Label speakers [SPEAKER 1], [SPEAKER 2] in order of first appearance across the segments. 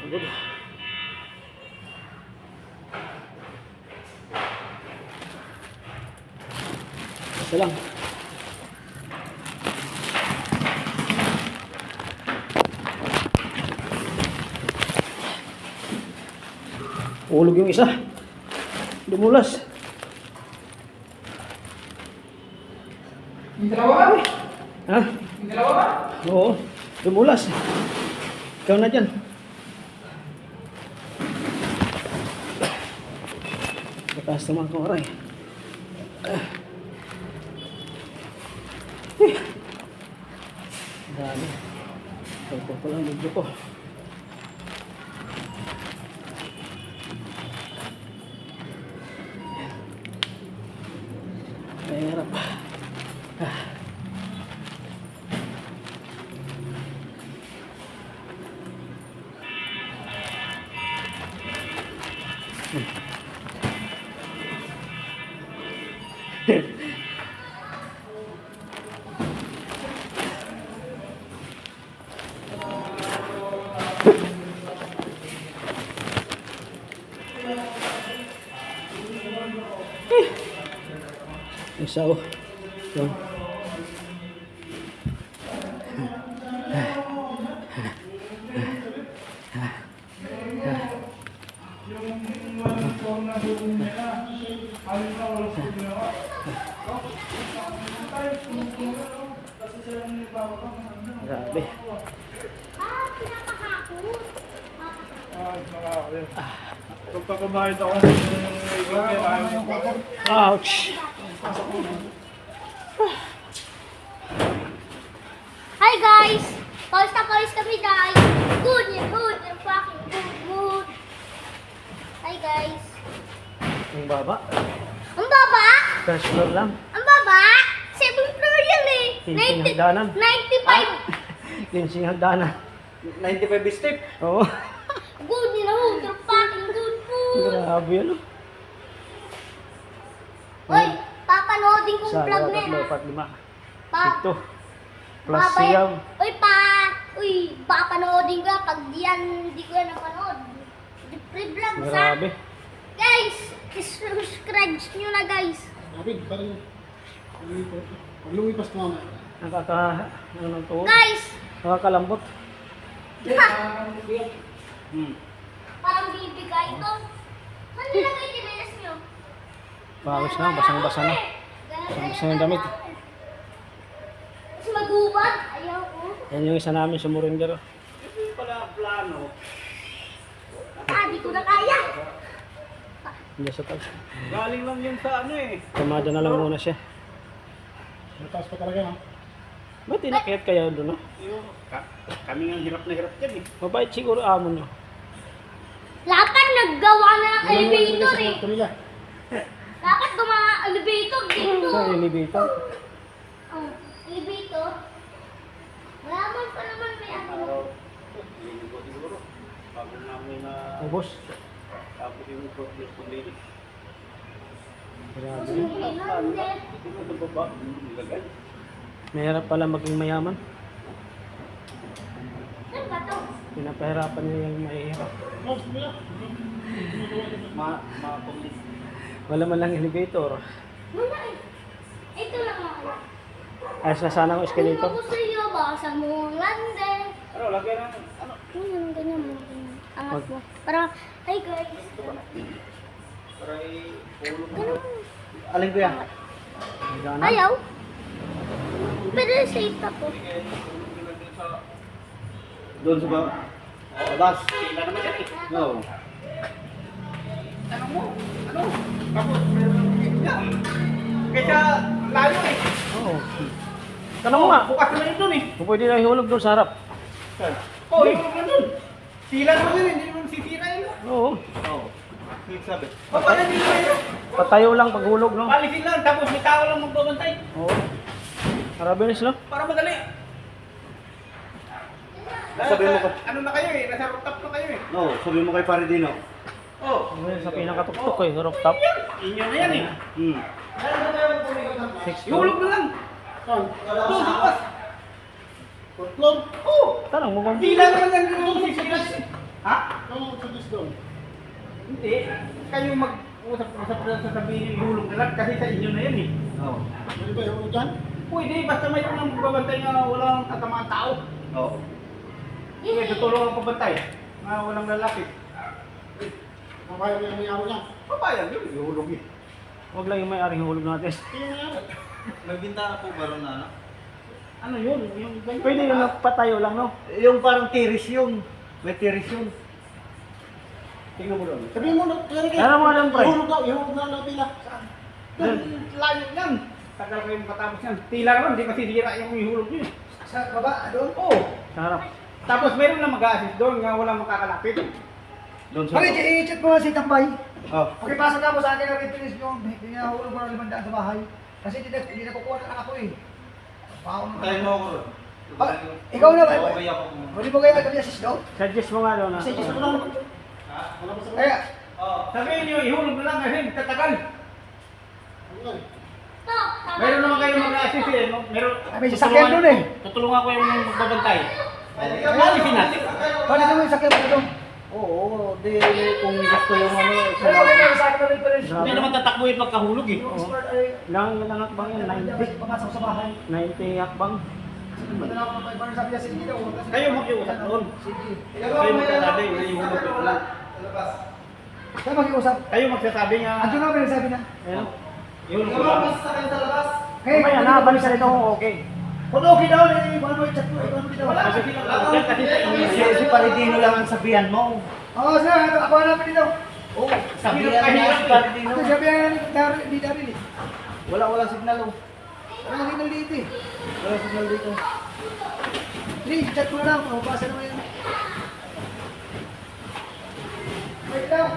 [SPEAKER 1] Pagod. Isa lang. Ulog yung isa. Dumulas.
[SPEAKER 2] Yung dalawa?
[SPEAKER 1] Ha?
[SPEAKER 2] Yung dalawa?
[SPEAKER 1] Oo. Dumulas. Ikaw na dyan. Mataas naman kong aray. Dami. Ito ko lang medyo ko. Mahirap. Isa oh. Yan. Grabe.
[SPEAKER 2] Pagkakumahin ako,
[SPEAKER 1] Ouch.
[SPEAKER 3] Hi guys! Pawis kami guys! Good, you're fucking good. Hi guys!
[SPEAKER 1] Ang baba.
[SPEAKER 3] Ang baba?
[SPEAKER 1] First floor lang.
[SPEAKER 3] Ang baba? 7th floor yan eh!
[SPEAKER 1] Kinsing hagdanan.
[SPEAKER 3] 95!
[SPEAKER 1] Kinsing hagdanan.
[SPEAKER 2] 95 step.
[SPEAKER 1] Oo.
[SPEAKER 3] Good, you're fucking good food!
[SPEAKER 1] Grabe ano.
[SPEAKER 3] Uy! Papanoodin kong
[SPEAKER 1] Isa,
[SPEAKER 3] vlog
[SPEAKER 1] dalawa,
[SPEAKER 3] na
[SPEAKER 1] tatlo,
[SPEAKER 3] yan
[SPEAKER 1] apat, lima.
[SPEAKER 3] pa.
[SPEAKER 1] Ito. Plus siyam.
[SPEAKER 3] Uy papanoodin ko yan pag hindi ko yan napanood. Free vlog sa.
[SPEAKER 1] Grabe.
[SPEAKER 3] Guys! Subscribe nyo na guys!
[SPEAKER 4] David, parang pag lumipas mo mamaya.
[SPEAKER 1] Ano ng tuwa?
[SPEAKER 3] Guys!
[SPEAKER 1] Nakakalambot.
[SPEAKER 3] Parang bibigay ito. Saan nilagay yung menas nyo?
[SPEAKER 1] Pawis na, basang-basa na. Basang-basa yung damit.
[SPEAKER 3] Mas magubad. Ayaw ko.
[SPEAKER 1] Yan yung isa namin sa Muringer.
[SPEAKER 2] Hindi pala plano.
[SPEAKER 3] Di ko na kaya.
[SPEAKER 1] Hindi sa taas.
[SPEAKER 2] Galing lang yun sa ano eh.
[SPEAKER 1] Kamada na lang muna siya.
[SPEAKER 4] Mataas pa talaga, ha?
[SPEAKER 1] Ba't inakyat kaya doon? No?
[SPEAKER 2] Kami nga hirap na hirap dyan eh.
[SPEAKER 1] Mabait siguro amo nyo.
[SPEAKER 3] Dapat naggawa na ng elevator eh.
[SPEAKER 4] Kanila.
[SPEAKER 3] Dapat gumawa ng elevator dito.
[SPEAKER 1] Sa elevator.
[SPEAKER 3] Oh, elevator. Malaman pa naman may ano.
[SPEAKER 2] Linggo siguro. Bago namin na
[SPEAKER 1] Ubos.
[SPEAKER 2] tapos yung progress ng lady.
[SPEAKER 1] Grabe.
[SPEAKER 2] Ito na ito ba? Nilagay.
[SPEAKER 1] Mahirap pala maging mayaman.
[SPEAKER 3] Ano ba to?
[SPEAKER 1] Pinapahirapan niya yung mahihirap.
[SPEAKER 2] Ma-complete.
[SPEAKER 1] Wala man lang elevator.
[SPEAKER 3] Wala eh. Ito lang ako.
[SPEAKER 1] Ayos na sana ang
[SPEAKER 3] Kung
[SPEAKER 1] escalator.
[SPEAKER 3] ako sa iyo, baka sa mulande.
[SPEAKER 2] Ano, lagyan ng ano?
[SPEAKER 3] Ganyan mo. Angat mo. Para, hi guys.
[SPEAKER 2] Para i-ulog mo.
[SPEAKER 3] Ganun mo.
[SPEAKER 1] Alin ko yan? Gana?
[SPEAKER 3] Ayaw. Pero safe ako.
[SPEAKER 2] Doon sa ba? Labas. Sila naman yan eh. No. Ano mo? Ano? Tapos, kaysa layo eh.
[SPEAKER 1] Oo. Tanong mo nga.
[SPEAKER 2] Bukas naman yun doon eh.
[SPEAKER 1] Kung pwede na ihulog doon sa harap.
[SPEAKER 2] Oh, yung naman doon. Sila naman yun, hindi naman sisira yun.
[SPEAKER 1] Oo.
[SPEAKER 2] Oo. Sabi. O, paano dito yun?
[SPEAKER 1] Patayo lang paghulog, no?
[SPEAKER 2] Palisin lang, tapos may tao lang magbabantay.
[SPEAKER 1] Oo. Marabilis, no?
[SPEAKER 2] Para madali.
[SPEAKER 4] Sabihin mo ka-
[SPEAKER 2] Ano na kayo eh, nasa rooftop na kayo eh.
[SPEAKER 4] No, sabihin mo kay Paridino.
[SPEAKER 2] Oh,
[SPEAKER 1] Ayun, sa pinakatuktok eh, rooftop.
[SPEAKER 2] inyo na yan eh.
[SPEAKER 4] Hmm.
[SPEAKER 1] 6
[SPEAKER 2] Ihulog na lang.
[SPEAKER 4] Saan?
[SPEAKER 2] Doon, sa labas.
[SPEAKER 4] Fourth floor?
[SPEAKER 2] Oh,
[SPEAKER 1] Tanong mo kung
[SPEAKER 2] sila naman yan yung sisira. Ha?
[SPEAKER 4] Ikaw ang suggest doon.
[SPEAKER 2] Hindi. Kayo mag-usap-usap lang sa sabihin hulog na lang kasi sa inyo na yan eh.
[SPEAKER 1] Oo.
[SPEAKER 4] Pwede ba yung dyan?
[SPEAKER 2] Pwede, basta may lang babantay na walang tatamaan tao.
[SPEAKER 1] Oo.
[SPEAKER 2] May tutulong ang pabantay na walang lalapit.
[SPEAKER 4] Mapayag yung may amo niya.
[SPEAKER 2] Papayag yun, ihulog eh.
[SPEAKER 1] Huwag lang yung may-aring hulog natin.
[SPEAKER 4] Sino may amo?
[SPEAKER 5] May bintana po ba ron na ano?
[SPEAKER 2] Ano yun? Yung ganyan.
[SPEAKER 1] Pwede yung patayo lang, no?
[SPEAKER 5] Yung parang tiris yun. May tiris yun.
[SPEAKER 2] Tingnan mo doon.
[SPEAKER 4] Sabihin mo na, kaya rin.
[SPEAKER 1] Ano mo alam, pre?
[SPEAKER 4] Ihulog na lang pila.
[SPEAKER 2] Doon, layo yan. Tagal kayo matapos yan. Tila naman, hindi masisira yung ihulog yun.
[SPEAKER 4] Sa baba, doon?
[SPEAKER 2] Oo.
[SPEAKER 1] Sa harap.
[SPEAKER 2] Tapos meron na mag-assist doon nga walang makakalapit.
[SPEAKER 1] Doon sa...
[SPEAKER 6] Pare, i-chat mo si Tambay.
[SPEAKER 1] Oh.
[SPEAKER 6] Pakipasa na mo sa akin na reference nyo. Hindi na hulog mo ng 500 sa bahay. Kasi hindi na kukuha na ako eh. Paano na.
[SPEAKER 5] Tayo mo ako ron.
[SPEAKER 6] Ah, ikaw na ba?
[SPEAKER 5] Okay ako.
[SPEAKER 6] Pwede mo kayo mag-assist daw?
[SPEAKER 1] Suggest mo nga doon na.
[SPEAKER 6] Kasi just mo lang.
[SPEAKER 4] Wala pa sa
[SPEAKER 6] Kaya,
[SPEAKER 2] Sabihin nyo, ihulog na lang kasi tatagal.
[SPEAKER 4] Ano yan?
[SPEAKER 3] To, tama.
[SPEAKER 2] Meron naman kayo mag-assist eh. No? Meron,
[SPEAKER 6] may sasakyan doon eh.
[SPEAKER 2] tutulungan ko yung magbabantay. Alisin natin.
[SPEAKER 6] Pwede naman yung sakyan mo doon.
[SPEAKER 5] Oo, di kung gusto yung ano, isa
[SPEAKER 6] Ano
[SPEAKER 5] lang.
[SPEAKER 6] kayo sa akin na reference?
[SPEAKER 2] Hindi naman tatakbo yung pagkahulog eh.
[SPEAKER 6] Yung expert ay
[SPEAKER 1] Ilang hakbang yan? 90?
[SPEAKER 6] papasok sa bahay.
[SPEAKER 1] 90 hakbang.
[SPEAKER 6] Padala ko ng 500 sabi niya, sige daw.
[SPEAKER 2] Kayo mag-iusap doon.
[SPEAKER 6] Sige.
[SPEAKER 2] Kayo magsasabi na ihulog na lang.
[SPEAKER 6] Kaya mag-iusap.
[SPEAKER 2] Kayo magsasabi nga,
[SPEAKER 6] Andun na ba yung sabi na?
[SPEAKER 1] Ayun.
[SPEAKER 2] ihulog na lang.
[SPEAKER 6] Hey,
[SPEAKER 1] Mamaya, nakabalik sa ito kung okay.
[SPEAKER 6] kung okay daw, eh, paano mo i-chat mo? Ikaw mo daw.
[SPEAKER 2] Wala kasi kasi sa inyo.
[SPEAKER 5] Si Paridino lang ang sabihan mo.
[SPEAKER 6] Oo, sir. Ako hanapin din daw.
[SPEAKER 5] Oo, sabihan niya si Paridino.
[SPEAKER 6] Ito sabi ni Daryl eh.
[SPEAKER 5] Wala signal oh.
[SPEAKER 6] Wala signal dito eh.
[SPEAKER 5] Wala signal dito.
[SPEAKER 6] Hindi, chat mo na lang. Mabasa naman yun. Wait lang.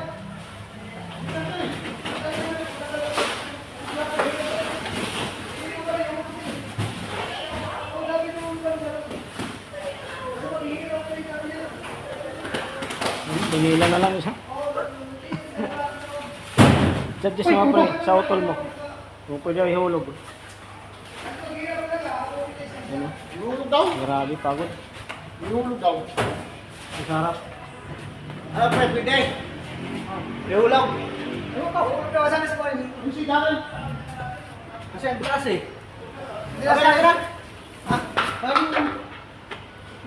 [SPEAKER 1] Pinilan na lang isa. Suggest mo pre, sa utol mo. Kung pwede ihulog. Ano?
[SPEAKER 4] Ihulog daw.
[SPEAKER 1] Grabe, pagod.
[SPEAKER 4] Ihulog daw.
[SPEAKER 1] Sa harap.
[SPEAKER 5] Ano pre, pwede? Ihulog.
[SPEAKER 6] Ano ka? Ano ka? Saan sa bahay?
[SPEAKER 4] Yung si Darren.
[SPEAKER 5] Kasi ang taas eh.
[SPEAKER 6] Hindi na sa akin. Ha?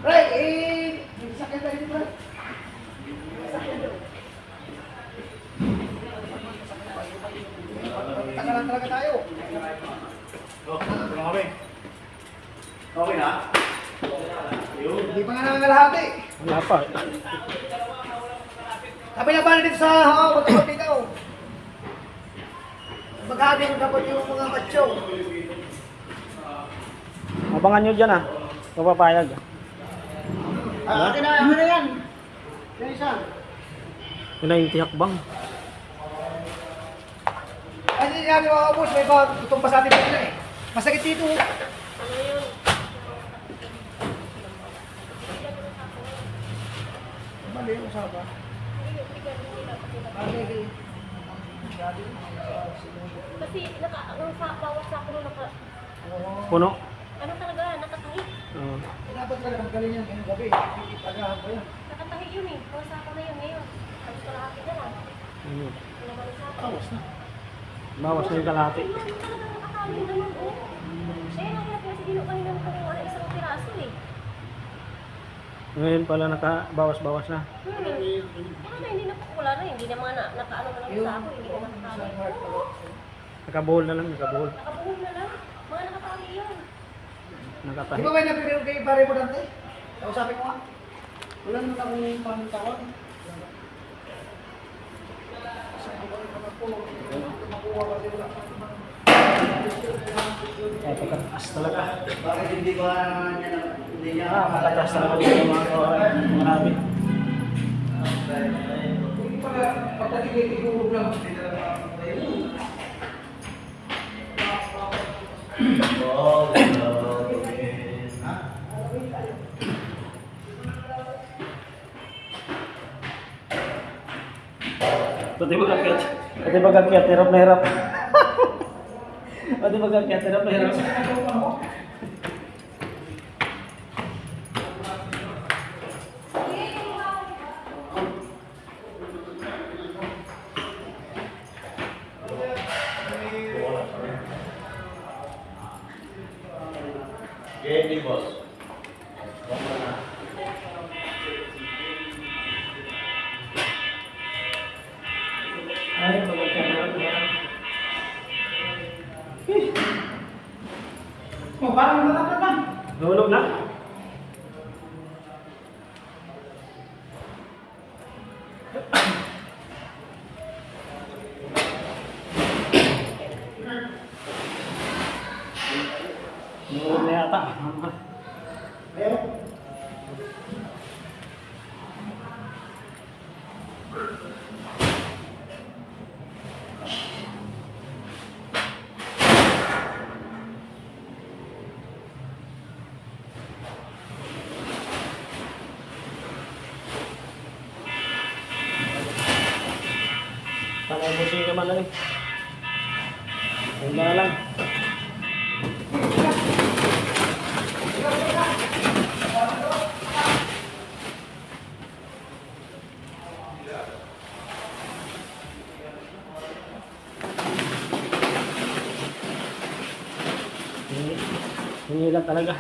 [SPEAKER 6] Right, eh. May sakyan tayo dito, right? Tagalan talaga tayo.
[SPEAKER 5] Okay na?
[SPEAKER 6] Hindi pa nga nangangalahati.
[SPEAKER 1] Wala pa.
[SPEAKER 6] Sabi na ba dito sa magkakot dito? Maghati mo dapat yung mga macho.
[SPEAKER 1] Abangan nyo dyan ah. Papapayag.
[SPEAKER 4] Akin na yan. Yan isa.
[SPEAKER 1] Yung 90 hakbang.
[SPEAKER 6] Ay, hindi namin makakapos. May pa itong pasati pa nila eh. Masakit dito. Mali yung usapan.
[SPEAKER 3] Kasi ang bawat sako nung
[SPEAKER 1] Puno.
[SPEAKER 3] ano talaga, nakatahi.
[SPEAKER 1] Oo.
[SPEAKER 6] Dapat talaga magaling yan ngayong gabi. Tagahan ko yan.
[SPEAKER 3] Nakatahi yun eh. Bawat sako na yun ngayon. Tapos kalahati na lang.
[SPEAKER 1] Ayun.
[SPEAKER 3] Ano ba yung sako?
[SPEAKER 4] Tawas na.
[SPEAKER 1] Bawas na yung kalahati.
[SPEAKER 3] Hindi naman talaga nakatahi na nun oh. Kaya nahirap nga si Dino kanina ng kumuha ng isang piraso eh.
[SPEAKER 1] Ngayon pala nakabawas-bawas na.
[SPEAKER 3] Pero na hindi na wala na, hindi na mga nakaano na lang yung sako, hindi na nakatahi.
[SPEAKER 1] Nakabuhol na lang, nakabuhol.
[SPEAKER 3] Nakabuhol na lang. Mga nakatahi yun.
[SPEAKER 6] Di
[SPEAKER 1] Nakatahi.
[SPEAKER 6] ba may napipiro kay pare mo dante? Kausapin ko nga.
[SPEAKER 4] Wala naman akong pangtawag.
[SPEAKER 1] Ay, pagkataas talaga.
[SPEAKER 5] Bakit hindi ba hindi niya
[SPEAKER 1] Pagkataas talaga dito yung mga kawaran. Marami.
[SPEAKER 6] Pagdating kay Tigurog lang.
[SPEAKER 1] Pati magkakyat. Pati magkakyat, hirap na hirap. Pati magkakyat, hirap na hirap.
[SPEAKER 5] ni boss.
[SPEAKER 2] Ay, pagkakataon. Oh, parang natapos na.
[SPEAKER 1] Nahulog na? Nahulog na yata. Panay mo siya naman lang eh. Ayun na lang. Hindi lang talaga.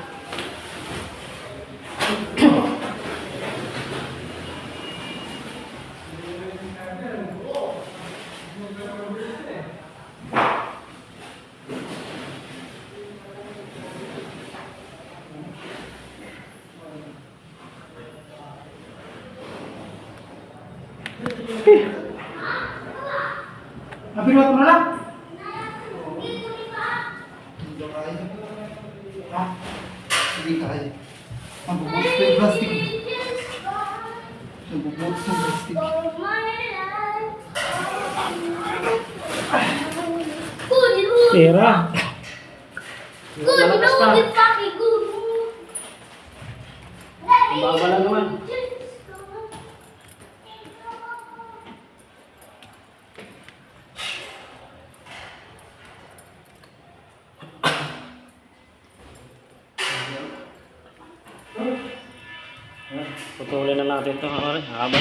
[SPEAKER 2] Napinot mo na lang.
[SPEAKER 6] Hindi kaya. Ha? Hindi kaya. Ang bubutas ko yung plastic. Ang bubutas ng plastic.
[SPEAKER 1] Pera.
[SPEAKER 3] Good, you know what is fucking good.
[SPEAKER 1] Ang baba lang naman. Putulin na natin ito. Haba na.